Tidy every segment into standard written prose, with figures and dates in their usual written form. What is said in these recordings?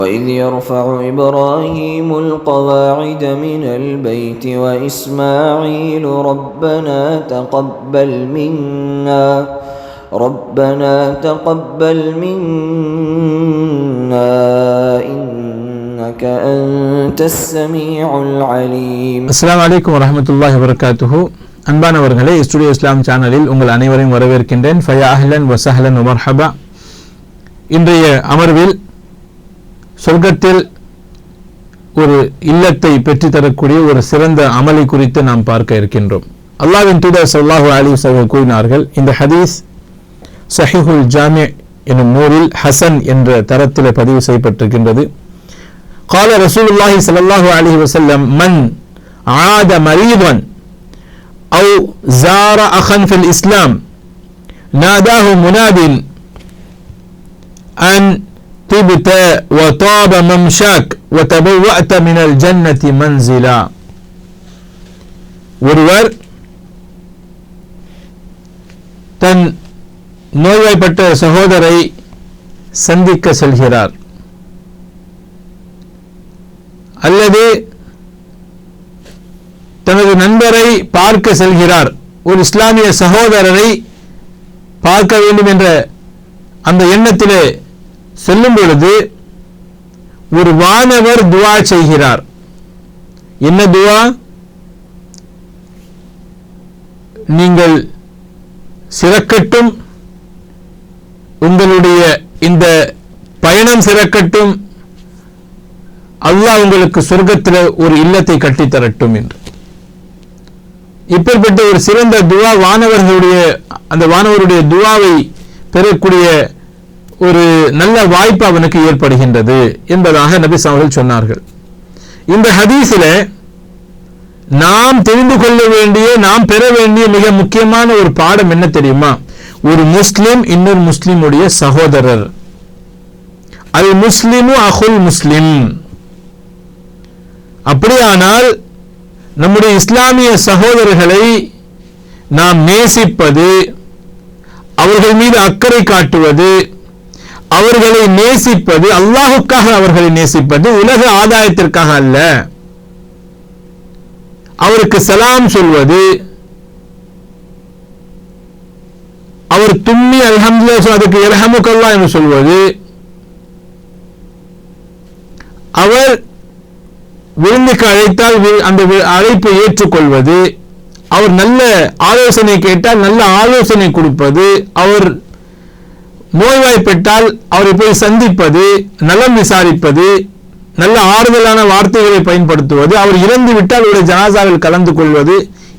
وإذ يرفع إبراهيم القواعد من البيت وإسماعيل ربنا تقبل منا إنك أنت السميع العليم. السلام عليكم ورحمة الله وبركاته. அன்பானவர்களே, ஸ்டுடியோ இஸ்லாம் சேனலில் உங்கள் அனைவரையும் வரவேற்கின்றேன். ஃபயா அஹ்லன் வ சஹ்லன் வ மர்ஹபா. இன்றைய அமர்வில் சொர்க்கத்தில் ஒரு இல்லத்தை பெற்றுத்தரக்கூடிய ஒரு சிறந்த அமலை குறித்து நாம் பார்க்க இருக்கின்றோம். அல்லாஹ்வின் தூதர் ஸல்லல்லாஹு அலைஹி வஸல்லம் கூறினார்கள், இந்த ஹதீஸ் ஸஹீஹுல் ஜாமி' எனும் நூலில் ஹசன் என்ற தரத்தில் பதிவு செய்யப்பட்டிருக்கின்றது. قال رسول الله صلى الله عليه وسلم من عاد مريضا أو زار أخا في الإسلام ناداه مناد أن طبت وطاب ممشاك وتبوأت من الجنة منزلا. ஒருவர் தன் நோய்வாய்ப்பட்ட சகோதரை சந்திக்க செல்கிறார், அல்லது தனது நண்பரை பார்க்க செல்கிறார். ஒரு இஸ்லாமிய சகோதரரை பார்க்க வேண்டும் என்ற அந்த எண்ணத்திலே செல்லும் பொழுது ஒரு வானவர் துஆ செய்கிறார். என்ன துஆ? நீங்கள் சிறக்கட்டும், உங்களுடைய இந்த பயணம் சிறக்கட்டும், அல்லாஹ் உங்களுக்கு சொர்க்கத்தில் ஒரு இல்லத்தை கட்டித்தரட்டும் என்று. இப்படிப்பட்ட ஒரு சிறந்த துஆ அந்த வானவருடைய துஆவை பெறக்கூடிய ஒரு நல்ல வாய்ப்பு அவனுக்கு ஏற்படுகின்றது என்பதாக நபி அவர்கள் சொன்னார்கள். இந்த ஹதீஸில் நாம் தெரிந்து கொள்ள வேண்டிய, நாம் பெற வேண்டிய மிக முக்கியமான ஒரு பாடம் என்ன தெரியுமா? ஒரு முஸ்லிம் இன்னொரு முஸ்லிமுடைய சகோதரர். அல் முஸ்லிமு அஹுல் முஸ்லிம். அப்படியானால் நம்முடைய இஸ்லாமிய சகோதரர்களை நாம் நேசிப்பது, அவர்கள் மீது அக்கறை காட்டுவது, அவர்களை நேசிப்பது, அல்லாஹுக்காக அவர்களை நேசிப்பது, உலக ஆதாயத்திற்காக அல்ல. அவருக்கு சலாம் சொல்வது, அவர் தும்மி அல்ஹம்துலில்லாஹ் அதுக்கு யர்ஹமுக்கல்லாஹ் என்று சொல்வது, அவர் விருந்துக்கு அழைத்தால் அந்த அழைப்பை ஏற்றுக்கொள்வது, அவர் நல்ல ஆலோசனை கேட்டால் நல்ல ஆலோசனை கொடுப்பது, அவர் நோய்வாய்ப்பட்டால் அவரை போய் சந்திப்பது, நலம் விசாரிப்பது, நல்ல ஆறுதலான வார்த்தைகளை பயன்படுத்துவது, அவர் இறந்து விட்டால் அவருடைய ஜனாசாவில் கலந்து கொள்வது,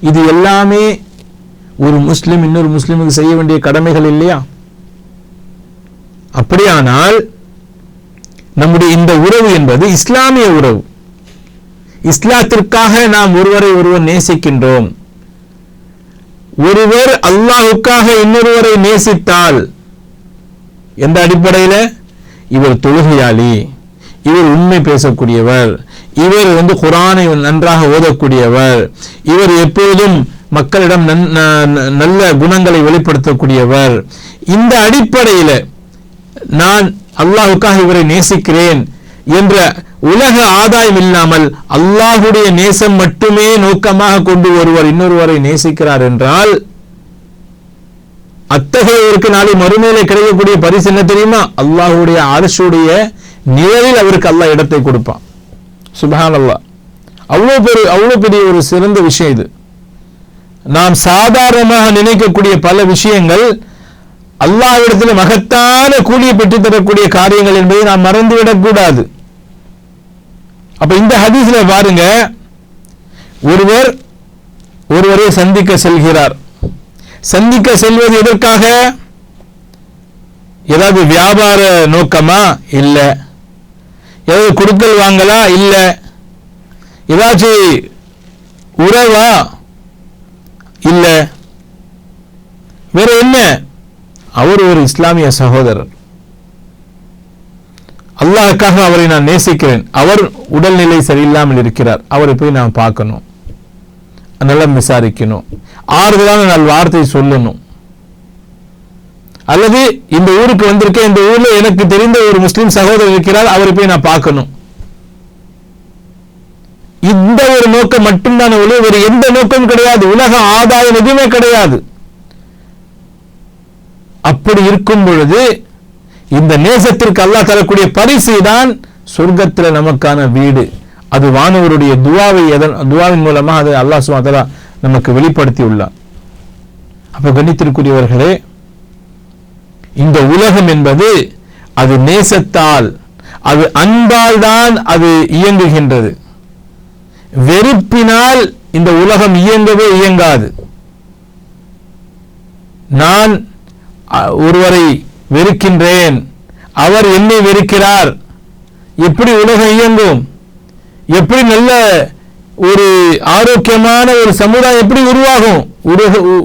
இது எல்லாமே ஒரு முஸ்லிம் இன்னொரு முஸ்லிமுக்கு செய்ய வேண்டிய கடமைகள் இல்லையா? அப்படியானால் நம்முடைய இந்த உறவு என்பது இஸ்லாமிய உறவு. இஸ்லாத்திற்காக நாம் ஒருவரை ஒருவர் நேசிக்கின்றோம். ஒருவர் அல்லாஹுக்காக இன்னொருவரை நேசித்தால் எந்த அடிப்படையில்? இவர் தொழுகையாளி, இவர் உண்மை பேசக்கூடியவர், இவர் குர்ஆனை நன்றாக ஓதக்கூடியவர், இவர் எப்பொழுதும் மக்களிடம் நல்ல குணங்களை வெளிப்படுத்தக்கூடியவர், இந்த அடிப்படையில் நான் அல்லாஹுக்காக இவரை நேசிக்கிறேன் என்ற உலக ஆதாயம் இல்லாமல் அல்லாஹுடைய நேசம் மட்டுமே நோக்கமாக கொண்டு ஒருவர் இன்னொருவரை நேசிக்கிறார் என்றால் அத்தகையவருக்கு நாளை மறுமையிலே கிடைக்கக்கூடிய பரிசு என்ன தெரியுமா? அல்லாஹுடைய அர்ஷுடைய நிழலில் அவருக்கு அல்லாஹ் இடத்தை கொடுப்பான். சுப்ஹானல்லாஹ். அவ்வளவு பெரிய ஒரு சிறந்த விஷயம் இது. நாம் சாதாரணமாக நினைக்கக்கூடிய பல விஷயங்கள் அல்லாஹ்விடத்தில் மகத்தான கூலியை பெற்றுத் தரக்கூடிய காரியங்கள் என்பதை நாம் மறந்துவிடக் கூடாது. அப்ப இந்த ஹதீஸ்ல பாருங்க, ஒருவரை சந்திக்க செல்கிறார். சந்திக்க செல்வது எதற்காக? ஏதாவது வியாபார நோக்கமா? இல்ல. ஏதாவது கொடுக்கல் வாங்கலா? இல்ல. ஏதாச்சும் உறவா? இல்ல. வேற என்ன? அவர் ஒரு இஸ்லாமிய சகோதரர், அல்லாஹ்வுக்காக அவரை நான் நேசிக்கிறேன், அவர் உடல்நிலை சரியில்லாமல் இருக்கிறார், அவரை போய் நான் பார்க்கணும், நலம் விசாரிக்கணும், ஆறுதலான நல் வார்த்தை சொல்லணும். அல்லது இந்த ஊருக்கு வந்திருக்கேன், இந்த ஊர்ல எனக்கு தெரிந்த ஒரு முஸ்லிம் சகோதரர் இருக்கிறார், அவரை போய் நான் பார்க்கணும். இந்த ஒரு நோக்கம் மட்டும்தான், வேறு எந்த நோக்கம் கிடையாது, உலக ஆதாயம் எதுவுமே கிடையாது. அப்படி இருக்கும் பொழுது இந்த நேசத்திற்கு அல்லாஹ் தரக்கூடிய பரிசு தான் சொர்க்கத்தில் நமக்கான வீடு. அது வானவருடைய துவாவின் மூலமாக அதை அல்லாஹ் சுப்ஹானஹு வ தஆலா நமக்கு வெளிப்படுத்தி உள்ளார். அப்ப கண்ணியத்திற்குரியவர்களே, இந்த உலகம் என்பது அது நேசத்தால், அது அன்பால் தான் அது இயங்குகின்றது. வெறுப்பினால் இந்த உலகம் இயங்கவே இயங்காது. நான் ஒருவரை வெறுக்கின்றேன், அவர் என்னை வெறுக்கிறார், எப்படி உலகம் இயங்கும்? எப்படி நல்ல ஒரு ஆரோக்கியமான ஒரு சமுதாயம் எப்படி உருவாகும்?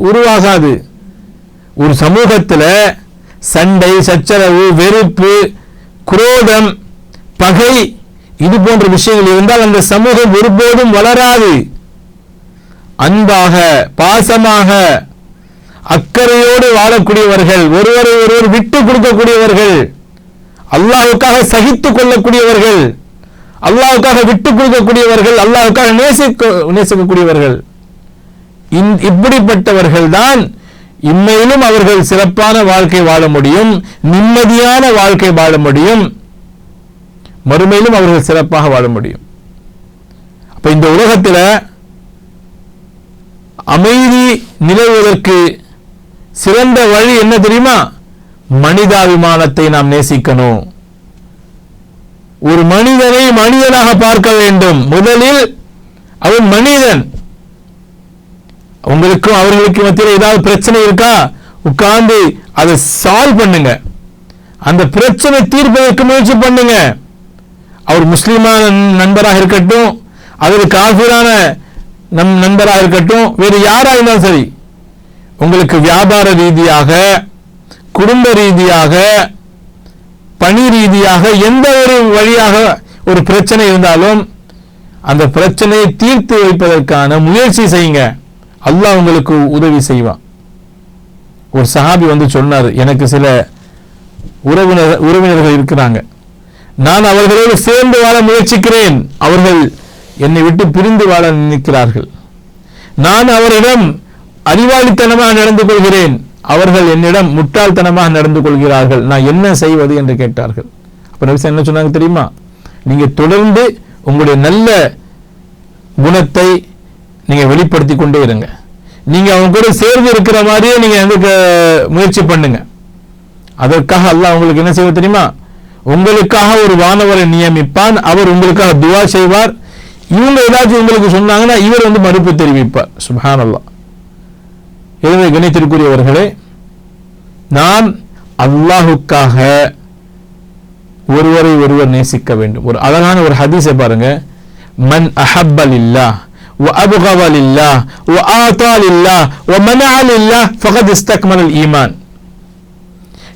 உருவாகாது. ஒரு சமூகத்தில் சண்டை, சச்சரவு, வெறுப்பு, குரோதம், பகை, இது போன்ற விஷயங்கள் இருந்தால் அந்த சமூகம் ஒருபோதும் வளராது. அன்பாக, பாசமாக, அக்கறையோடு வாழக்கூடியவர்கள், ஒருவரை ஒருவர் விட்டு கொடுக்கக்கூடியவர்கள், அல்லாஹ்வுக்காக சகித்துக் கொள்ளக்கூடியவர்கள், அல்லாஹ்வுக்காக விட்டுக் கொடுக்கக்கூடியவர்கள், அல்லாஹ்வுக்காக நேசிக்கக்கூடியவர்கள், இப்படிப்பட்டவர்கள் தான் இம்மையிலும் அவர்கள் சிறப்பான வாழ்க்கை வாழ முடியும், நிம்மதியான வாழ்க்கை வாழ முடியும், மறுமையிலும் அவர்கள் சிறப்பாக வாழ முடியும். அப்ப இந்த உலகத்தில் அமைதி நிலவுவதற்கு சிறந்த வழி என்ன தெரியுமா? மனிதாபிமானத்தை நாம் நேசிக்கணும். ஒரு மனிதனை மனிதனாக பார்க்க வேண்டும். முதலில் அவன் மனிதன். உங்களுக்கும் அவர்களுக்கு மத்தியில் ஏதாவது பிரச்சனை இருக்கா, உட்கார்ந்து அதை சால்வ் பண்ணுங்க, அந்த பிரச்சனை தீர்ப்பதற்கு முயற்சி பண்ணுங்க. அவர் முஸ்லிமான நண்பராக இருக்கட்டும், அவர் காஃபிரான நண்பராக இருக்கட்டும், வேறு யாராக இருந்தாலும் சரி, உங்களுக்கு வியாபார ரீதியாக, குடும்ப ரீதியாக, பணி ரீதியாக எந்த ஒரு வழியாக ஒரு பிரச்சனை இருந்தாலும் அந்த பிரச்சனையை தீர்த்து வைப்பதற்கான முயற்சி செய்யுங்க. அல்லாஹ் உங்களுக்கு உதவி செய்வான். ஒரு சஹாபி வந்து சொன்னார், எனக்கு சில உறவினர்கள் இருக்கிறாங்க, நான் அவர்களோடு சேர்ந்து வாழ முயற்சிக்கிறேன், அவர்கள் என்னை விட்டு பிரிந்து வாழ நினைக்கிறார்கள். நான் அவரிடம் அறிவாளித்தனமாக நடந்து கொள்கிறேன், அவர்கள் என்னிடம் முட்டாள்தனமாக நடந்து கொள்கிறார்கள், நான் என்ன செய்வது என்று கேட்டார்கள். அப்ப நபி என்ன சொன்னாங்க தெரியுமா? நீங்க தொடர்ந்து உங்களுடைய நல்ல குணத்தை நீங்க வெளிப்படுத்தி கொண்டே இருங்க. நீங்க அவங்க கூட சேர்ந்து இருக்கிற மாதிரியே நீங்க முயற்சி பண்ணுங்க. அதற்காக அல்லாஹ் உங்களுக்கு என்ன செய்வது தெரியுமா? உங்களுக்காக ஒரு வானவரை நியமிப்பான், அவர் உங்களுக்காக துஆ செய்வார். இவங்க ஏதாச்சும் உங்களுக்கு சொன்னாங்கன்னா இவர் வந்து மறுப்பு தெரிவிப்பார். சுப்ஹானல்லாஹ். எனவே கணித்திற்குரியவர்களே, நாம் அல்லாஹுக்காக ஒருவரை ஒருவர் நேசிக்க வேண்டும். ஒரு அழகான ஒரு ஹதீஸை பாருங்க. மன் அஹப்ப லில்லாஹ் வ அப்கத லில்லாஹ் வ ஆதா லில்லாஹ் வ மனஅ லில்லாஹ் ஃபகத் இஸ்தக்மலல் ஈமான்.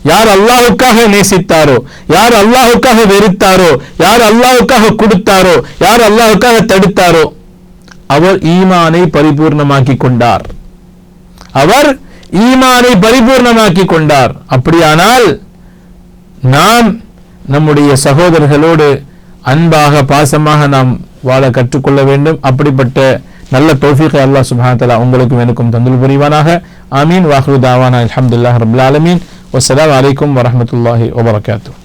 யார் அல்லாஹுக்காக நேசித்தாரோ, யார் அல்லாஹுக்காக வெறுத்தாரோ, யார் அல்லாஹுக்காக கொடுத்தாரோ, யார் அல்லாஹுக்காக தடுத்தாரோ, அவர் ஈமானை பரிபூர்ணமாக்கி கொண்டார். அவர் ஈமானை பரிபூர்ணமாக்கி கொண்டார். அப்படியானால் நாம் நம்முடைய சகோதரர்களோடு அன்பாக, பாசமாக நாம் வாழ கற்றுக்கொள்ள வேண்டும். அப்படிப்பட்ட நல்ல தௌஃபீகை அல்லாஹ் சுப்ஹானஹு வ தஆலா உங்களுக்கும் எனக்கும் தந்தல் புரிவானாக. ஆமீன். வாஹிரு தாவானா அல்ஹம்துலில்லாஹி ரப்பில் ஆலமீன். வஸ்ஸலாமு அலைக்கும் வரஹ்மத்துல்லாஹி வபரகாத்துஹு.